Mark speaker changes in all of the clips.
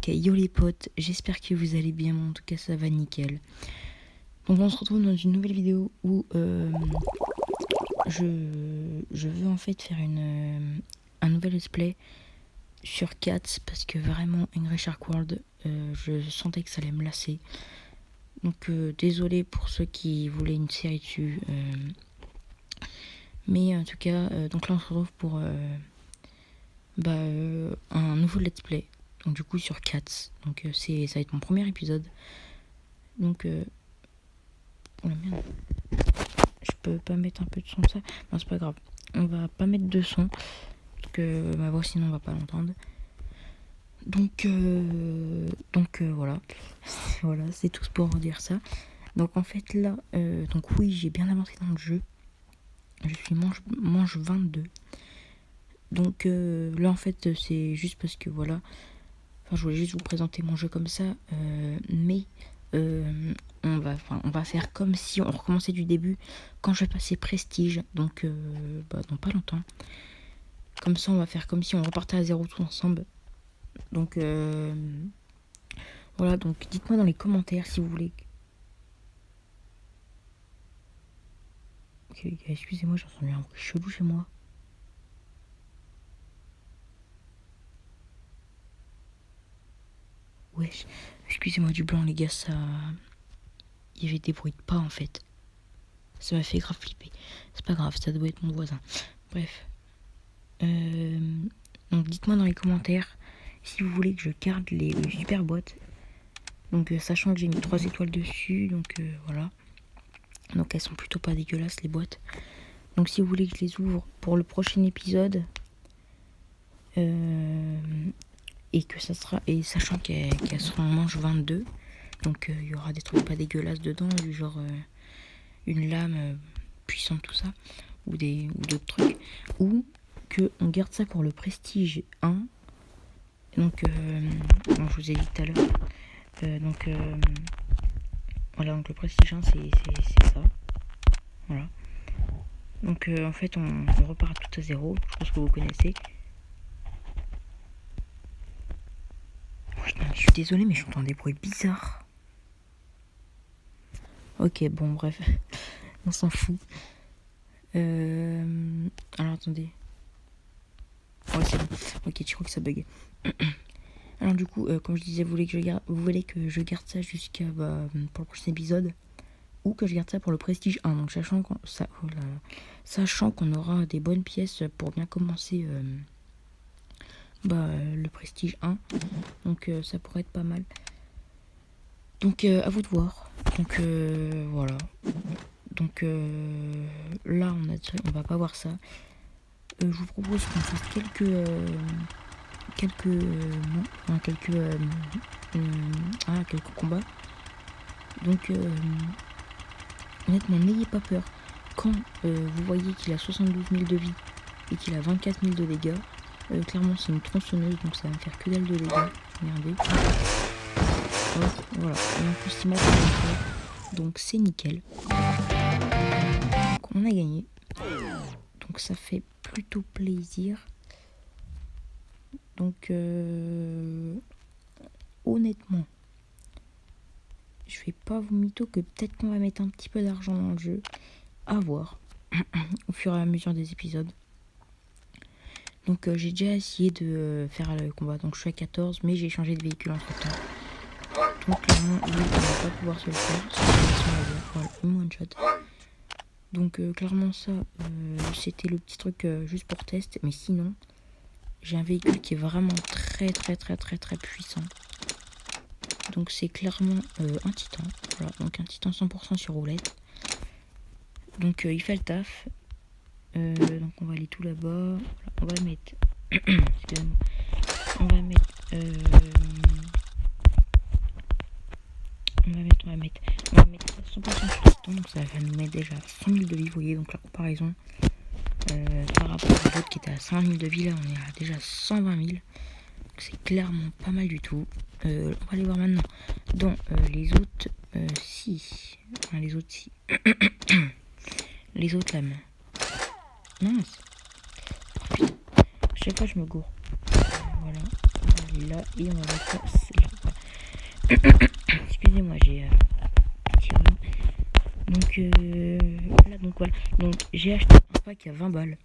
Speaker 1: Donc yo les potes, j'espère que vous allez bien, en tout cas ça va nickel. Donc on se retrouve dans une nouvelle vidéo où je veux en fait faire un nouvel let's play sur Cats, parce que vraiment Angry Shark World, je sentais que ça allait me lasser. Donc désolé pour ceux qui voulaient une série dessus. Mais en tout cas, donc là on se retrouve pour un nouveau let's play. Donc du coup sur Cats. Donc ça va être mon premier épisode. Donc oh la merde. Je peux pas mettre un peu de son de ça. Non, c'est pas grave. On va pas mettre de son parce que ma voix sinon on va pas l'entendre. Donc voilà. Voilà, c'est tout pour en dire ça. Donc en fait là, donc oui, j'ai bien avancé dans le jeu. Je suis manche 22. Donc là en fait c'est juste parce que voilà. Enfin, je voulais juste vous présenter mon jeu comme ça, mais on va faire comme si on recommençait du début quand je vais passer prestige, donc dans pas longtemps. Comme ça, on va faire comme si on repartait à zéro tout ensemble. Donc voilà, donc dites-moi dans les commentaires si vous voulez. Ok, excusez-moi, j'ai entendu un bruit chelou chez moi. Wesh, excusez-moi du blanc les gars, ça... Il y avait des bruits de pas en fait. Ça m'a fait grave flipper. C'est pas grave, ça doit être mon voisin. Bref. Donc dites-moi dans les commentaires si vous voulez que je garde les super boîtes. Donc sachant que j'ai mis 3 étoiles dessus, donc voilà. Donc elles sont plutôt pas dégueulasses les boîtes. Donc si vous voulez que je les ouvre pour le prochain épisode, et que ça sera, et sachant qu'elles seront en manche 22, donc il y aura des trucs pas dégueulasses dedans, du genre une lame puissante, tout ça, ou d'autres trucs, ou que on garde ça pour le prestige 1. Donc je vous ai dit tout à l'heure, voilà, donc le prestige 1 c'est ça, voilà. Donc en fait on repart tout à zéro, je pense que vous connaissez. Putain, je suis désolée mais j'entends des bruits bizarres. Ok, bon bref, on s'en fout. Alors attendez. Ouais c'est bon. Ok, tu crois que ça buguait. Alors du coup, comme je disais, vous voulez que je garde ça jusqu'à pour le prochain épisode, ou que je garde ça pour le prestige 1. Donc sachant qu'on aura des bonnes pièces pour bien commencer le prestige 1. Donc ça pourrait être pas mal. Donc à vous de voir. Donc voilà. Donc là on va pas voir ça. Je vous propose qu'on fasse quelques combats. Donc honnêtement n'ayez pas peur. Quand vous voyez qu'il a 72 000 de vie et qu'il a 24 000 de dégâts, clairement c'est une tronçonneuse, donc ça va me faire que dalle de dégâts. Regardez. Voilà, et en plus il m'a fait, donc c'est nickel. Donc on a gagné. Donc ça fait plutôt plaisir. Donc honnêtement, je vais pas vous mytho que peut-être qu'on va mettre un petit peu d'argent dans le jeu. À voir au fur et à mesure des épisodes. Donc j'ai déjà essayé de faire le combat. Donc je suis à 14, mais j'ai changé de véhicule entre temps. Donc clairement, lui, on va pas pouvoir se le faire. Voilà, one shot. Donc clairement ça, c'était le petit truc juste pour test. Mais sinon, j'ai un véhicule qui est vraiment très puissant. Donc c'est clairement un titan. Voilà, donc un titan 100% sur roulette. Donc il fait le taf. Donc on va aller tout là-bas. Voilà, on va mettre... Excusez-moi. On va mettre 100% sur titan. Donc ça va nous mettre déjà 100 000 de vie. Vous voyez donc la comparaison. Par rapport à l'autre qui était à 100 000 de vie, là on est à déjà 120 000. C'est clairement pas mal du tout. On va aller voir maintenant dans les autres. Si. Enfin, les autres, si. Les autres lames. Mince. Oh, putain. Chaque fois je me gourre. Voilà. On va aller là et on va mettre Excusez-moi, j'ai petit rhume. Donc là, donc voilà. Donc j'ai acheté un pack à 20 balles.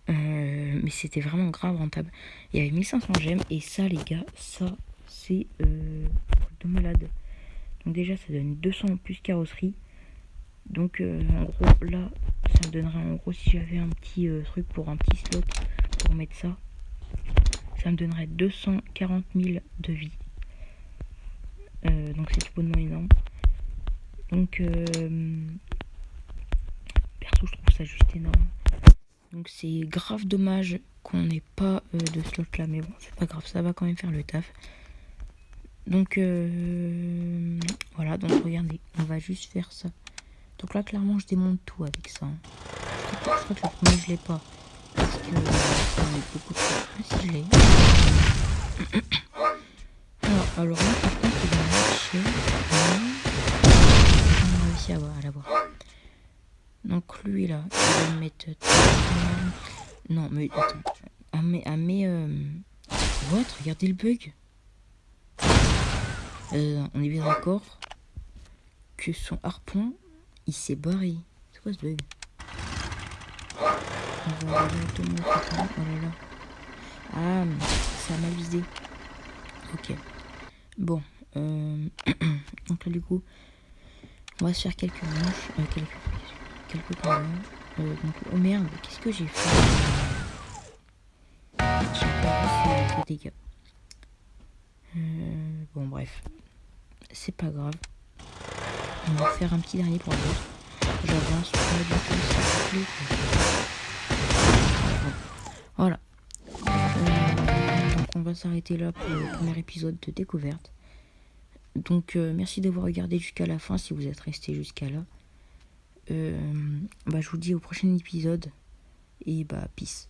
Speaker 1: Mais c'était vraiment grave rentable. Il y avait 1500 gemmes. Et ça, les gars, ça, c'est de malade. Donc déjà, ça donne 200 plus carrosserie. Donc en gros, là, ça me donnerait en gros, si j'avais un petit truc pour un petit slot pour mettre ça, ça me donnerait 240 000 de vie. Donc c'est tout bonnement énorme. Donc perso, je trouve ça juste énorme. Donc c'est grave dommage qu'on n'ait pas de slot là, mais bon, c'est pas grave, ça va quand même faire le taf. Donc voilà, donc regardez, on va juste faire ça. Donc là, clairement, je démonte tout avec ça. Je crois que le premier, je l'ai pas. Parce que ça met beaucoup de choses. Ah si, je l'ai. Alors là, par contre, il va marcher. On a réussi à l'avoir. Donc lui, là, il va me mettre... Non, mais attends. What? Regardez le bug. On est bien d'accord que son harpon, il s'est barré. C'est quoi ce bug? On va directement... Oh là là. Ah, ça a mal visé. Ok. Bon. Donc là, du coup, on va se faire quelques manches. Quelques combats. Donc, oh merde, qu'est-ce que j'ai fait? J'ai pas fait de dégâts. Bon, bref. C'est pas grave. On va faire un petit dernier pour l'autre. J'avance pas du tout, s'il vous plaît. Voilà. Donc on va s'arrêter là pour le premier épisode de découverte. Donc merci d'avoir regardé jusqu'à la fin si vous êtes resté jusqu'à là. Je vous dis au prochain épisode et peace.